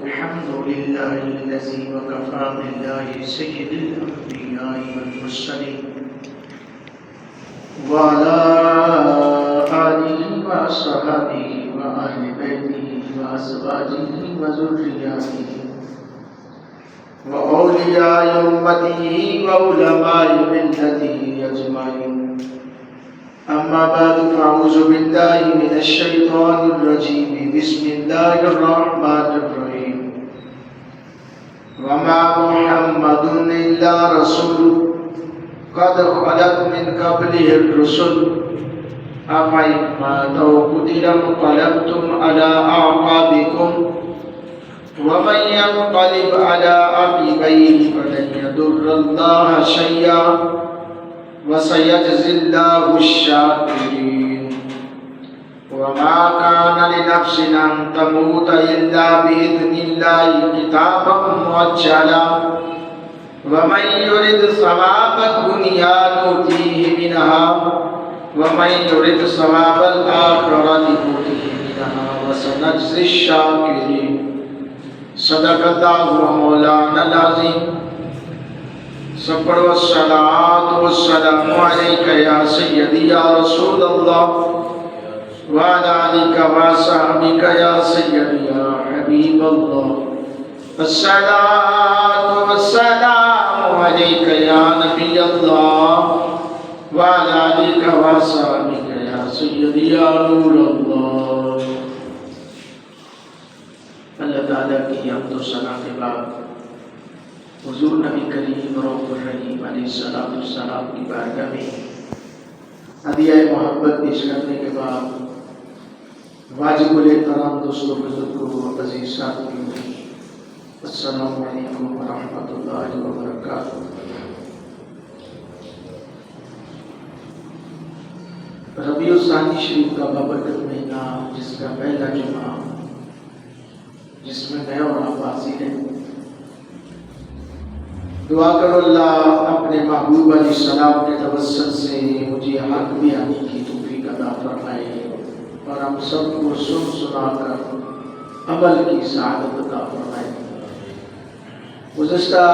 الحمد لله الذي وكفى بالله سيد الأنبياء والمرسلين وعلى آله وصحبه وأهل بيته وأزواجه وذرياته وأولياء أمته وعلماء ملته أجمعين. أما بعد فأعوذ بالله من الشيطان الرجيم. بسم الله الرحمن الرحيم. وما محمد إلا رسول قد خلت من قبله الرسل أفإن مات أو قتل انقلبتم على أعقابكم ومن ينقلب على عقبيه فلن يضر الله شيئا وسيجزي الله الشاكرين. وما كان لنفس أن تموت إلا بإذن الله كتابا مؤجلا ومن يرد ثواب الدنيا نؤتيه منها ومن يرد ثواب الآخرة نؤتيه منها وسنجزي الشاكرين. صدق الله مولانا العظيم. سبر والصلاة والسلام عليك يا سيدي يا رسول الله وعلى آلك وصحبك يا سيدي يا حبيب الله. الصلاة والسلام عليك يا نبي الله وعلى آلك وصحبك يا سيدي يا نور الله. اللہ تعالیٰ کی حمد و ثنا کے بعد حضور نبی کریم رؤوف الرحیم علیہ السلام کی بارگاہ میں ہدیہ محبت پیش کرنے کے بعد واجب الاحترام دوستوں بزرگوں عزیز ساتھیوں، السلام علیکم ورحمۃ اللہ وبرکاتہ۔ ربیع الثانی شریف کا بابرکت مہینہ، جس کا پہلا جمعہ جس میں میں اور آپ حاضر ہیں، دعا کرو اللہ اپنے محبوب علیہ السلام کے توسل سے مجھے حق بیانی کی توفیق عطا فرمائے اور ہم سب کو سن سنا کر عمل کی سعادت عطا فرمائے۔ گزشتہ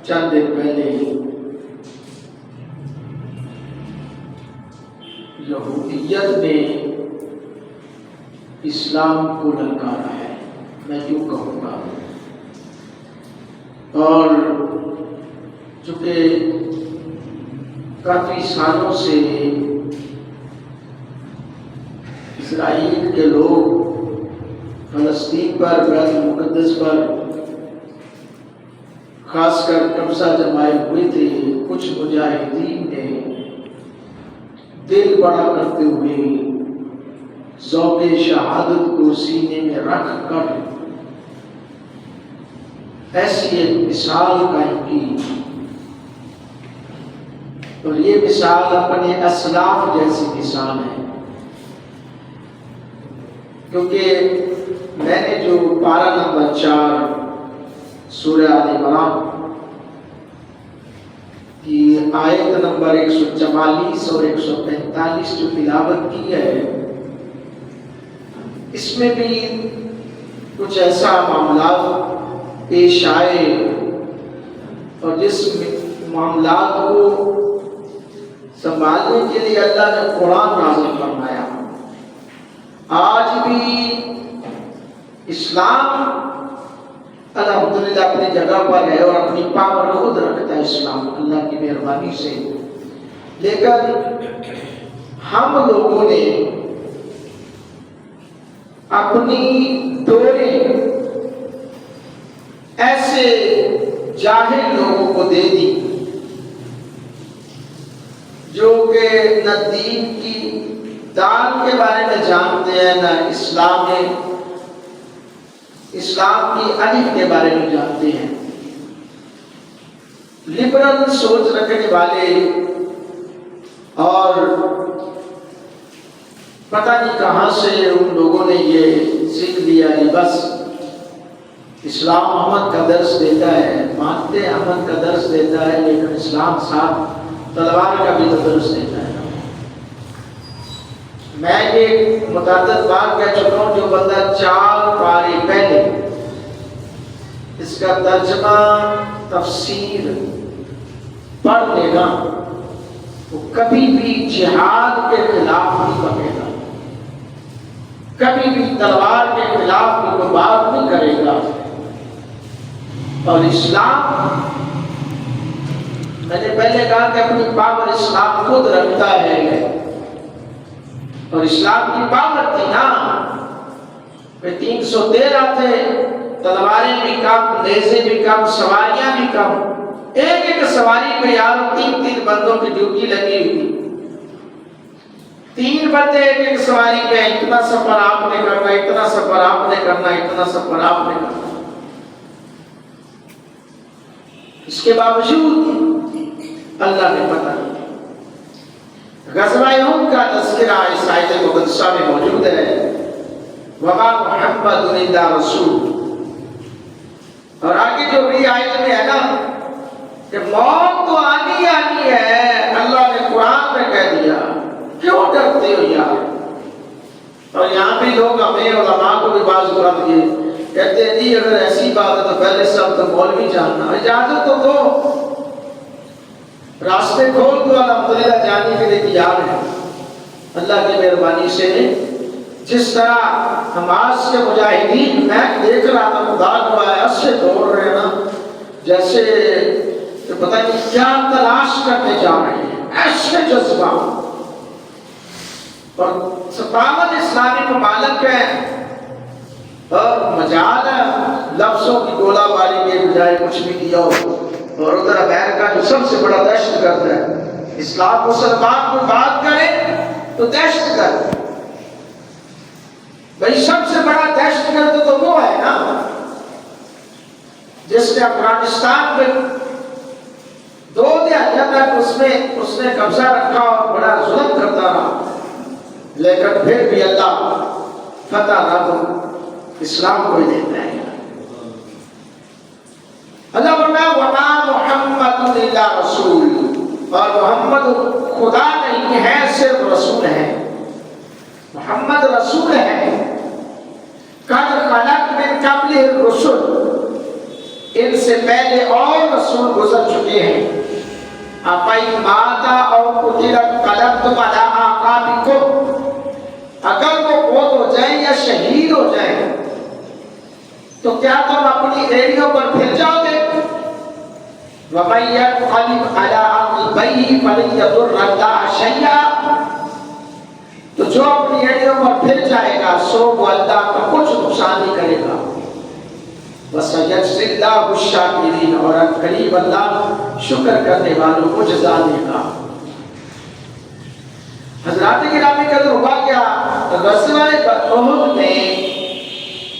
چند دن پہلے یہودیت نے اسلام کو للکارا ہے، میں یوں کہوں گا، اور چونکہ کافی سالوں سے اسرائیل کے لوگ فلسطین پر، بیت المقدس پر خاص کر قبضہ جمائے ہوئے تھے، کچھ مجاہدین نے دل بڑا کرتے ہوئے ذوق شہادت کو سینے میں رکھ کر ایسی ایک مثال قائم کی، اور یہ مثال اپنے اسلاف جیسی مثال ہے، کیونکہ میں نے جو پارہ نمبر 4 سورہ آل عمران کی آیت نمبر 144 اور 145 جو تلاوت کی ہے، اس میں بھی کچھ ایسا معاملات پیش آئے، اور جس معاملات کو سنبھالنے کے لیے اللہ نے قرآن نازل فرمایا۔ آج بھی اسلام الحمدللہ اپنی جگہ پر ہے اور اپنی پاور خود رکھتا ہے اسلام، اللہ کی مہربانی سے، لیکن ہم لوگوں نے اپنی دوریں ایسے جاہل لوگوں کو دے دی جو کہ نہ دین کی دان کے بارے میں جانتے ہیں، نہ اسلام کی الف کے بارے میں جانتے ہیں۔ لبرل سوچ رکھنے والے اور پتہ نہیں کہاں سے ان لوگوں نے یہ سیکھ لیا کہ بس اسلام امن کا درس دیتا ہے، مانتے امن کا درس دیتا ہے، لیکن اسلام ساتھ تلوار کا بھی درس دیتا ہے۔ میں یہ متعدد بار کہہ چکا ہوں، جو بندہ 4 پارے پہلے اس کا ترجمہ تفسیر پڑھ لے گا وہ کبھی بھی جہاد کے خلاف نہیں بنے گا، کبھی بھی تلوار کے خلاف کوئی بات نہیں کرے گا۔ اور اسلام، میں نے پہلے کہا کہ اپنی پاور اسلام خود رکھتا ہے، اور اسلام کی پاور تھی نا، 313 تھے، تلواریں بھی کم، نیزے بھی کم، سواریاں بھی کم، ایک سواری پہ یار 3 بندوں کی ڈیوٹی لگی ہوئی، 3 بندے ایک سواری پہ، اتنا سفر آپ نے کرنا، اتنا سفر آپ نے کرنا، اتنا سفر آپ نے کرنا۔ اس کے باوجود اللہ نے پتہ غزوہ احد کا تذکرہ اس آیت مقدسہ میں موجود ہے، وما محمد الا رسول، اور آگے جو بھی آیت میں ہے نا کہ موت تو آنی آنی ہے، اللہ نے قرآن میں کہہ دیا، کیوں ڈرتے ہو یار؟ اور یہاں بھی لوگ ہمیں علماء کو بھی بعض اوقات یہ کہتے ہیں جی اگر ایسی بات ہے تو پہلے سب تو مولوی جاننا، اجازت تو دو، راستے کھول دو، الحمدللہ جانے کے لیے تیار ہے۔ اللہ کی مہربانی سے جس طرح حماس کے مجاہدین میں دیکھ رہا تھا، خدا کو ایسے دوڑ رہے ہیں نا جیسے پتہ نہیں کیا تلاش کرنے جا رہے ہیں، ایسے جذبہ، اور 57 اسلامی ممالک ہیں، اور مجال لفظوں کی گولہ باری کے بجائے کچھ بھی کیا ہو، اور ادھر امریکہ جو سب سے بڑا دہشت گرد ہے، اسلام مسلمان کو بات کرے تو دہشت گرد، بھائی سب سے بڑا دہشت گرد تو وہ ہے نا جس نے افغانستان میں 2 دہائیاں تک اس نے قبضہ رکھا اور بڑا ظلم کرتا رہا، لیکن پھر بھی اللہ فتح رب اسلام کو ہی دیتا ہے۔ اللہ فرمایا وما محمد الا رسول، اور محمد خدا نہیں ہے، صرف رسول ہے، محمد رسول ہے۔ قد خلق من قبل الرسل، ان سے پہلے اور رسول گزر چکے ہیں، اپائی ماتا اور قتلت قلبتم علی اعقابکم، اگر وہ فوت ہو جائیں یا شہید ہو جائیں تو کیا تم اپنی ایڑیوں پر پھر جاؤ گے؟ وَمَن يَنقَلِبْ عَلَىٰ عَقِبَيْهِ فَلَن يَضُرَّ اللَّهَ شَيْئًا، تو جو اپنی ایڑیوں پر پھر جائے گا سو وہ اللہ کا کچھ نقصان نہیں کرے گا۔ وَسَيَجْزِي اللَّهُ الشَّاكِرِينَ، اور قریب اللہ شکر کرنے والوں کو جزا دے گا۔ حضرات گرامی قدر، ہوا کیا غزوہ احد میں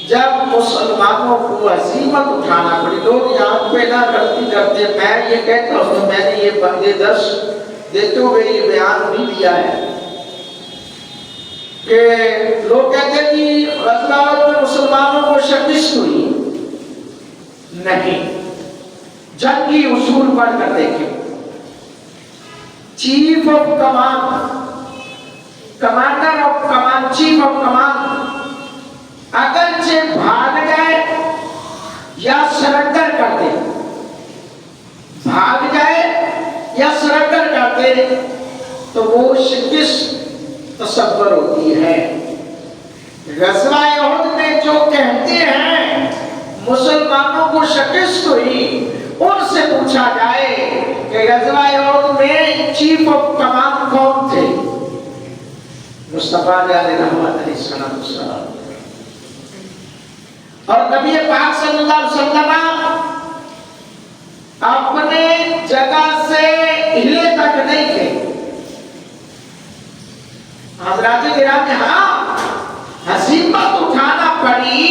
جب مسلمانوں کو ہزیمت اٹھانا پڑی، لوگ یہاں پہ نہ غلطی کرتے، میں یہ کہتا ہوں تو میں نے یہ بندے درس دیتے ہوئے یہ بیان بھی دیا ہے کہ لوگ کہتے ہیں کہ غزوہ احد میں مسلمانوں کو شکست ہوئی، نہیں، جنگی اصول پڑھ کر دیکھیں، chief of command, commander of command, chief of command اگرچہ بھاگ جائے یا سرنڈر کر دے، بھاگ جائے یا سرنڈر کر دے تو وہ شکست تصور ہوتی ہے۔ غزوہ احد میں جو کہتے ہیں مسلمانوں کو شکست ہوئی، ان سے پوچھا جائے کہ غزوہ احد میں چیف آف کمانڈ کون تھے؟ مصطفیٰ علیہ رحمت علیہ السلام، اور نبی پاک صلی اللہ علیہ وسلم اپنے جگہ سے ہلے تک نہیں تھے۔ حضرات گرامی، ہاں ہزیمت اٹھانا پڑی،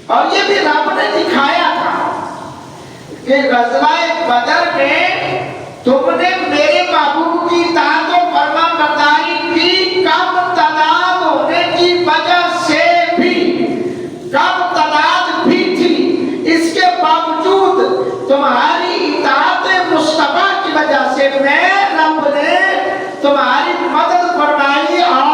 اور یہ بھی رب نے دکھایا تھا کہ غزوہ بدر میں تم نے میرے محبوب کی اطاعت و فرما برداری کی، کم تعداد ہونے کی وجہ سے بھی، کم تعداد بھی تھی، اس کے باوجود تمہاری اطاعت مصطفیٰ کی وجہ سے میں رب نے تمہاری مدد فرمائی، اور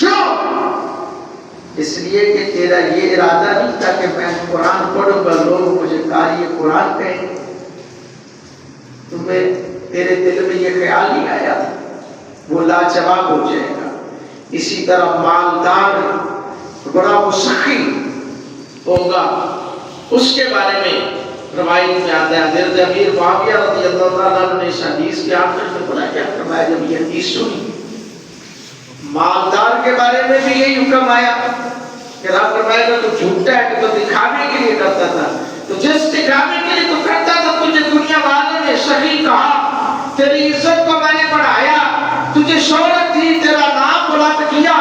کیوں؟ اس لیے کہ تیرا یہ ارادہ نہیں تھا کہ میں قرآن پڑھوں گا لوگ مجھے قاری قرآن کہیں، تمہیں تیرے دل میں یہ خیال نہیں آیا وہ لاجواب ہو جائے گا۔ اسی طرح مالدار بڑا مسخی ہوگا، اس کے بارے میں روایت میں آتا ہے حضرت امیر معاویہ رضی اللہ تعالیٰ عنہ نے اس حدیث کے آخر میں بڑا کیا فرمایا جب یہ حدیث سنی، مالدار کے بارے میں بھی یہی حکم آیا کہ رب فرمائے گا تو جھوٹا ہے کہ تو دکھانے کے لیے کرتا تھا، تو جس دکھانے کے لیے تو کرتا تھا تجھے دنیا والوں نے سخی کہا، تیری عزت کو میں نے بڑھایا، تجھے شہرت دی، تیرا نام بلند کیا،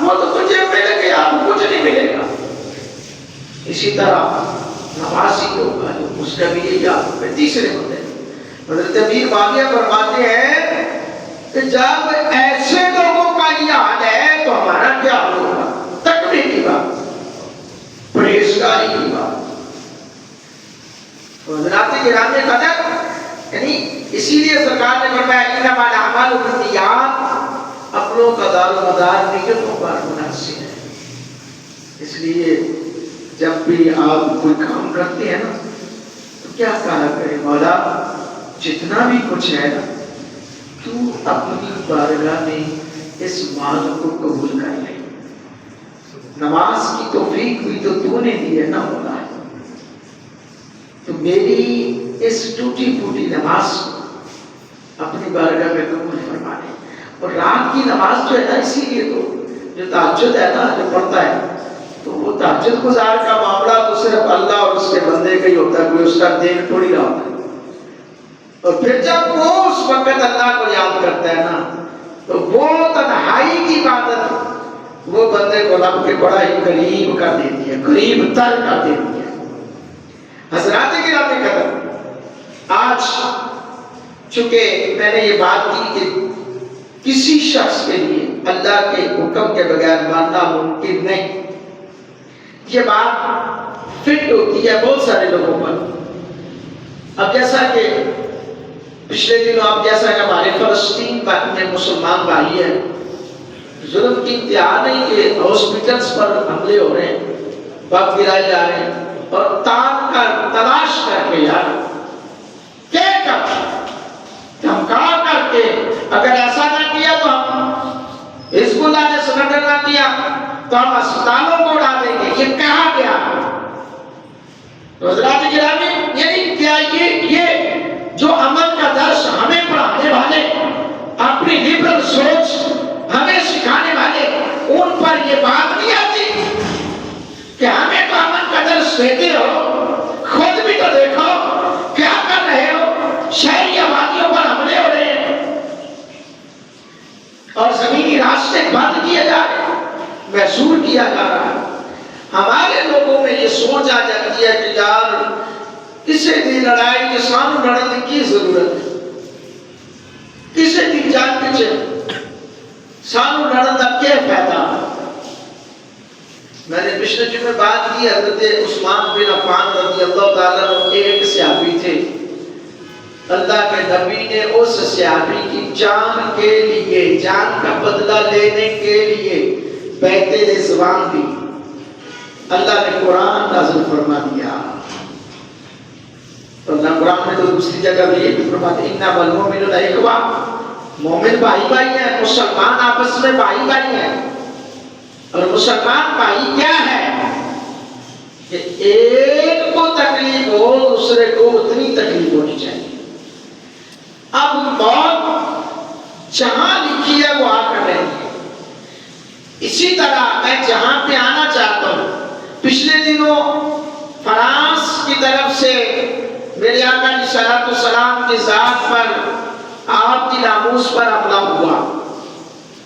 وہ تو تجھے مل گیا، وہ کچھ نہیں ملے گا۔ اسی طرح نمازی ہوگا جو اس کا بھی یہ یاد ہے۔ تیسرے ہوتے ہیں حضرت امیر معاویہ فرماتے ہیں کہ جب ایسے لوگوں کا یہ حال ہے تو ہمارا کیا حال ہوگا؟ تقوی کی بات، پرہیزگاری کی بات۔ حضرات کرام قدر، یعنی اسی لیے سرکار نے فرمایا انما الاعمال بالنیات، اپنوں کا دار و مدار نیتوں پر منحصر ہے۔ اس لیے جب بھی آپ کوئی کام کرتے ہیں نا تو کیا کہا کرے، مولا جتنا بھی کچھ ہے نا تو اپنی بارگاہ میں اس مال کو قبول کر لے، نماز کی توفیق بھی تو تو نے دی ہے نا مولا، تو میری اس ٹوٹی پھوٹی نماز کو اپنی بارگاہ میں قبول فرما لے۔ اور رات کی نماز جو ہے نا، اسی لیے تو جو تہجد ہے نا جو پڑھتا ہے تو وہ تہجد گزار کا معاملہ تو صرف اللہ اور اس کے بندے کا ہی ہوتا ہے، کوئی اس کا دیکھ تھوڑی رہا ہوتا ہے۔ اور پھر جب وہ اس وقت اللہ کو یاد کرتا ہے نا تو وہ تنہائی کی عبادت وہ بندے کو رب کے بڑا ہی قریب کر دیتی ہے، قریب تر کر دیتی ہے۔ حضرات گرامی قدر، آج چونکہ میں نے یہ بات کی کہ کسی شخص کے لیے اللہ کے حکم کے بغیر ماننا ممکن نہیں، یہ بات فٹ ہوتی ہے بہت سارے لوگوں پر۔ اب جیسا کہ پچھلے دنوں آپ جیسا کہ ہمارے فلسطین میں مسلمان بھائی ہیں، ظلم کی انتہا نہیں کہ ہاسپٹلز پر حملے ہو رہے ہیں، بم گرائے جا رہے ہیں، اور تان کر تلاش کر کے یار کیا کر دھمکا کر کے اگر ایسا نہ کیا تو ہم حزب اللہ نے سرنڈر نہ کیا تو ہم اسپتالوں کو اڑا دیں گے، یہ کہا گیا۔ تو حضرات گرامی، یعنی کیا یہ جو عمل کا درس ہمیں پڑھانے والے، اپنی لبرل سوچ ہمیں سکھانے والے، ان پر یہ بات نہیں آتی کہ ہمیں تو عمل کا درس دیتے ہو، خود بھی تو دیکھو کیا کر رہے ہو، شہری آبادیوں پر حملے ہو رہے ہیں اور زمینی راستے بند کیے جا رہے ہیں، محصور کیا جا رہا ہے۔ ہمارے لوگوں میں یہ سوچ آ جاتی ہے کہ یار کسے دی لڑائی کے سامنے لڑنے کی ضرورت ہے، کسے دی جان پیچھے سامنے لڑنا کیا فائدہ۔ میں نے پچھلے جمعے بات کی، حضرت عثمان بن عفان رضی اللہ تعالیٰ عنہ ایک صحابی تھے، اللہ کے نبی نے اس صحابی کی جان کے لیے، جان کا بدلہ لینے کے لیے بیعت رضوان دی۔ اللہ نے قرآن نازل فرما دیا، اور نہ قرآن میں تو دوسری جگہ بھی یہ بھی فرماتے ہیں انما المؤمنون اخوہ، مومن بھائی بھائی ہیں، مسلمان آپس میں بھائی بھائی ہیں۔ اور مسلمان بھائی کیا ہے کہ ایک کو تکلیف ہو دوسرے کو اتنی تکلیف ہونی چاہیے۔ اب موت جہاں لکھی ہے وہ آ کر رہی ہے، اسی طرح میں جہاں پہ آنا چاہتا ہوں، پچھلے دنوں فرانس کی طرف سے میرے آقا علیہ الصلوۃ والسلام کی ذات پر، آپ کی ناموس پر حملہ ہوا،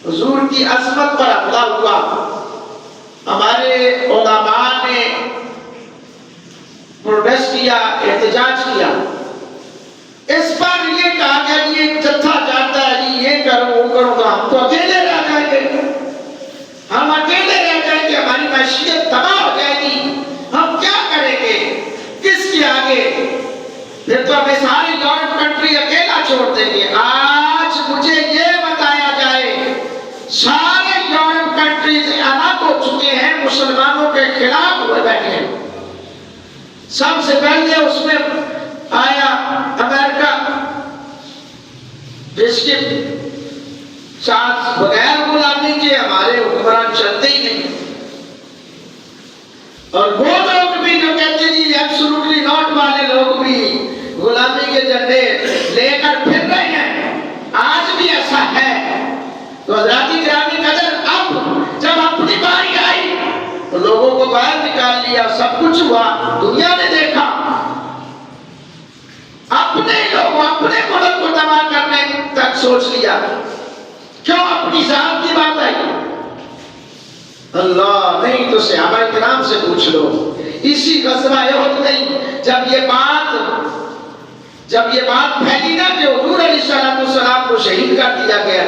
حضور کی عظمت پر حملہ ہوا۔ ہمارے علماء نے پروٹیسٹ کیا، احتجاج کیا، اس پر یہ کہا گیا یہ جتھا جاتا ہے جی یہ کرو وہ کرو، تو ہم تو اکیلے رہ جائیں گے، ہم اکیلے رہ جائیں گے، ہماری معیشت تباہ ہو جائے گی، ہم کیا کریں گے کس کے آگے، پھر تو ہمیں ساری یورپ کنٹری اکیلا چھوڑ دیں گے۔ آج مجھے یہ بتایا جائے سارے یورپ کنٹری کے خلاف ہوئے بیٹھے ہیں. سب سے پہلے اس میں آیا امریکہ، جس کے ساتھ بغیر غلامی کے ہمارے حکمران چلتے ہی نہیں. اور وہ لوگ بھی جو کہتے ہیں جی ایبسولوٹلی ناٹ والے لوگ بھی غلامی کے جھنڈے لے کر پھر رہے ہیں، آج بھی ایسا ہے. تو حضرات گرامی قدر، اب جب اپنی باری آئی تو لوگوں کو باہر نکال لیا، سب کچھ ہوا، دنیا نے دیکھا. اپنے لوگوں اپنے ملک کو تباہ کرنے تک سوچ لیا، کیوں اپنی ذات کی بات آئی؟ اللہ نہیں تو صحابہ کرام سے پوچھ لو. اسی غزوہ احد میں جب یہ بات پھیلی نا کہ حضور علیہ السلام کو شہید کر دیا گیا،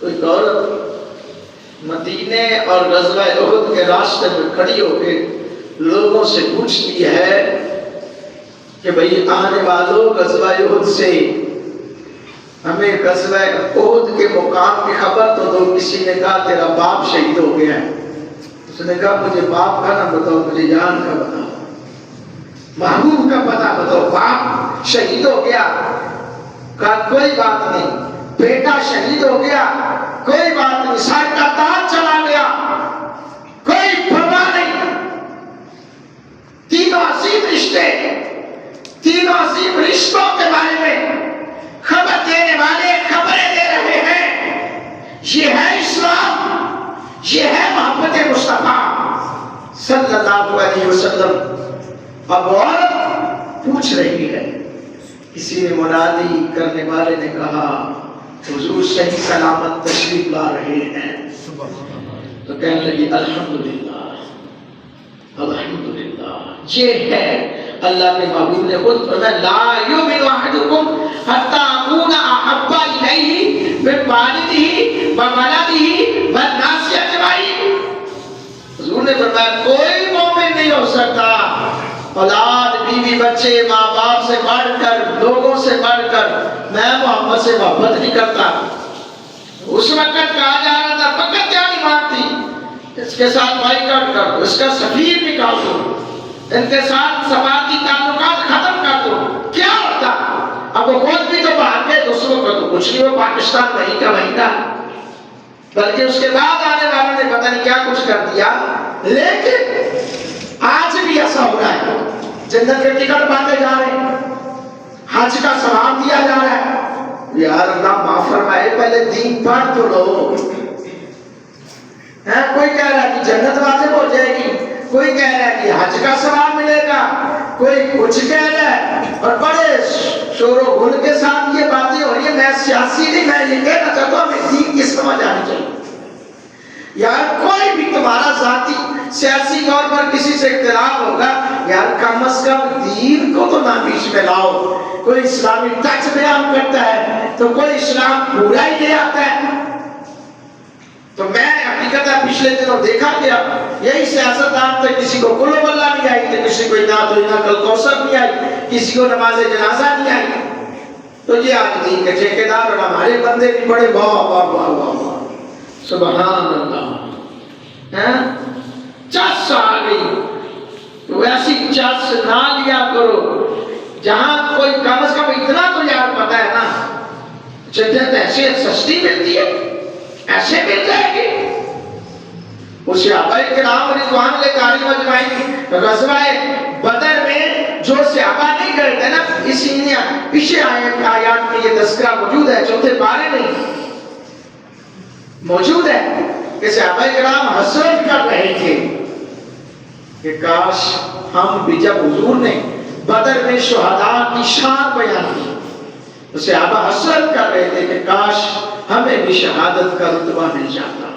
کوئی عورت مدینے اور غزوہ احد کے راستے میں کھڑی ہو کے لوگوں سے پوچھتی ہے کہ بھئی آنے والوں غزوہ احد سے ہمیں غزوہ احد کے مقام کی خبر تو دو. کسی نے کہا تیرا باپ شہید ہو گیا ہے. اس نے کہا مجھے باپ کا نہ بتاؤ، مجھے جان کا بتاؤ، محبوب کا پتہ بتاؤ. باپ شہید ہو گیا، کہا کوئی بات نہیں. بیٹا شہید ہو گیا، کوئی بات نہیں. سر کا تاج چلا گیا، کوئی پرواہ نہیں. تینوں عظیم رشتے، تینوں عظیم رشتوں کے بارے میں خبر دینے والے خبریں دے رہے ہیں. یہ ہے اسلام، یہ ہے محبت مصطفیٰ صلی اللہ علیہ وسلم. اب عورت پوچھ رہی ہے. کسی نے منادی کرنے والے نے کہا حضور صحیح سلامت تشریف لا رہے ہیں. تو کہنے لگی الحمدللہ الحمدللہ. یہ ہے اللہ کے محبوب نے خود فرمایا لا یؤمن احدکم حتی اکون احب الیہ من والدہ وولدہ والناس اجمعین. حضور نے فرمایا کوئی مومن نہیں ہو سکتا اولاد بیوی بچے ماں باپ سے بڑھ کر لوگوں سے بڑھ کر میں محمد سے محبت نہیں کرتا. اس وقت کہا جا رہا تھا فقط کیا نہیں مانتی، اس کے ساتھ بائیکاٹ کر دو، اس کا سفیر نکال دو، ان کے ساتھ سفارتی تعلقات ختم کر دو. کیا ہوتا؟ اب وہ خود بھی تو باہر کے دوسروں کا تو کچھ نہیں، وہ پاکستان وہیں کا وہیں کا، بلکہ اس کے بعد آنے والوں نے پتہ نہیں کیا کچھ کر دیا. لیکن آج بھی ایسا ہو رہا ہے، جنت کے ٹکٹ بانٹے جا رہے ہیں، حج کا ثواب دیا جا رہا ہے. یار اللہ معاف فرمائے، پہلے دین پڑھ تو لو. کوئی کہہ رہا ہے کہ جنت واجب ہو جائے گی، کوئی کہہ رہا ہے کہ حج کا ثواب ملے گا، کوئی کچھ کہہ رہا ہے، اور بڑے شور و غل کے ساتھ یہ باتیں ہو رہی ہیں. میں سیاسی نہیں، میں یہ کہنا چاہتا ہوں ہمیں دین کی سمجھ آنی چاہیے. یار کوئی بھی تمہارا ذاتی سیاسی طور پر کسی سے اختلاف ہوگا، یار کم از کم دین کو تو نہ بیچ میں لاؤ. کوئی اسلامی ٹچ بیان کرتا ہے تو کوئی اسلام پورا ہی لے آتا ہے. تو میں حقیقت ہے پچھلے دنوں دیکھا گیا یہی سیاستدان تھے، کسی کو قل ہو اللہ نہیں آئی تھی، کسی کو انعت و انعت کوثر نہیں آئی، کسی کو نماز جنازہ نہیں آئی. تو یہ آج دین کے ٹھیکیدار اور ہمارے بندے بھی بڑے واہ واہ واہ واہ واہ سبحان اللہ. چس آ گئی تو ایسی چس نہ لیا کرو. جہاں کوئی کم از کم اتنا تو یار پتا ہے نا، جنت ایسے سستی ملتی ہے، ایسے مل جائے گی. وہ صحابہ کرام رضوان اللہ تعالی اجمعین غزوہ بدر میں جو صحابہ نہیں گئے تھے نا، اسی لیے پیچھے آیات میں یہ تذکرہ موجود ہے، چوتھے پارے میں موجود ہے کہ صحابہ کرام حسرت کر رہے تھے کہ کاش ہم بھی، جب حضور نے بدر میں شہداء کی شان بیان کی تو صحابہ حسرت کر رہے تھے کہ کاش ہمیں بھی شہادت کا رتبہ مل جاتا.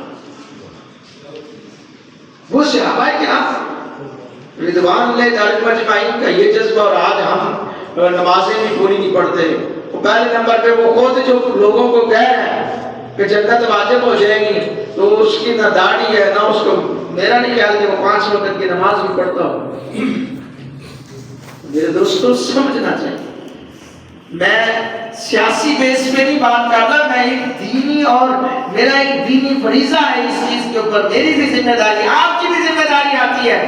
وہ صحابہ کرام رضوان اللہ تعالی اجمعین کا یہ جذبہ، اور آج ہم نمازیں بھی پوری نہیں پڑھتے. پہلے نمبر پہ وہ خود جو لوگوں کو کہہ رہے ہیں کہ جنت واجب ہو جائے گی، تو اس کی نہ داڑھی ہے نہ اس کو، میرا نہیں خیال کہ وہ 5 وقت کی نماز بھی پڑھتا ہو. میرے دوستوں سمجھنا چاہیے، میں سیاسی بیس پہ نہیں بات کر رہا، میں ایک دینی اور میرا ایک دینی فریضہ ہے اس چیز کے اوپر، میری بھی ذمہ داری، آپ کی بھی ذمہ داری آتی ہے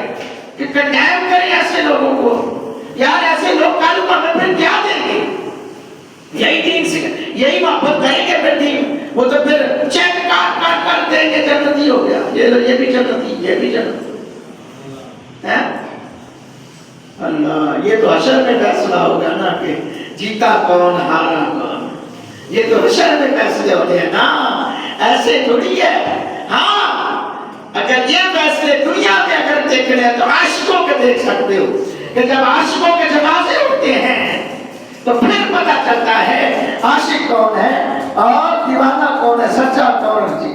کہ کنڈیم کریں ایسے لوگوں کو. یار ایسے لوگ کل کو ہمیں پھر کیا دیں گے؟ یہی دین سے یہی محبت کریں گے پھر دین، وہ تو پھر چیک کاٹ کاٹ کر دیں گے جنتی ہو گیا، یہ بھی جنتی، یہ بھی جنتی ہے. اللہ، یہ تو حشر میں فیصلہ ہوگا نا کہ جیتا کون ہارا کون، یہ تو حشر میں فیصلے ہوتے ہیں نا، ایسے تھوڑی ہے. ہاں اگر یہ فیصلے دنیا میں اگر دیکھ رہے ہیں تو عاشقوں کے دیکھ سکتے ہو کہ جب عاشقوں کے جنازے اٹھتے ہیں تو پھر پتہ چلتا ہے عاشق کون ہے اور دیوانہ کون ہے، سچا کون ہے،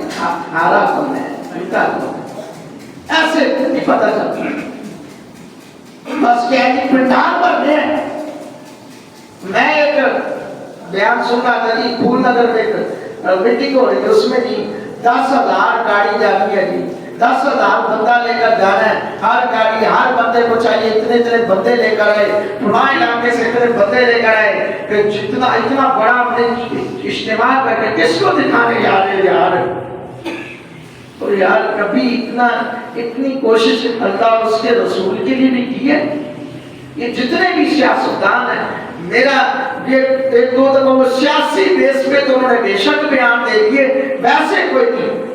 ہارا کون ہے، جھوٹا کون ہے، ایسے نہیں پتہ چلتا. بس کہنی پنڈال پر میں ایک بیان سن رہا تھا جی، پھول نگر میں ایک میٹنگ ہو رہی ہے، اس میں جی 10,000 گاڑی جاتی ہے جی، 10,000 بندہ لے کر جانا ہے، ہر گاڑی ہر بندے کو چاہیے اتنے بندے لے کر آئے، فلاں علاقے سے اتنے بندے لے کر آئے کہ جتنا اتنا بڑا اپنے اجتماع کر کے کس کو دکھانے جا رہے ہیں یار. اور یار کبھی اتنی کوشش اللہ اور اس کے رسول کے لیے نہیں کی ہے. یہ جتنے بھی سیاستدان ہیں، میرا یہ ایک دو دفعہ وہ سیاسی بیس پہ تو انہوں نے بے شک بیان دے دیے، ویسے کوئی نہیں.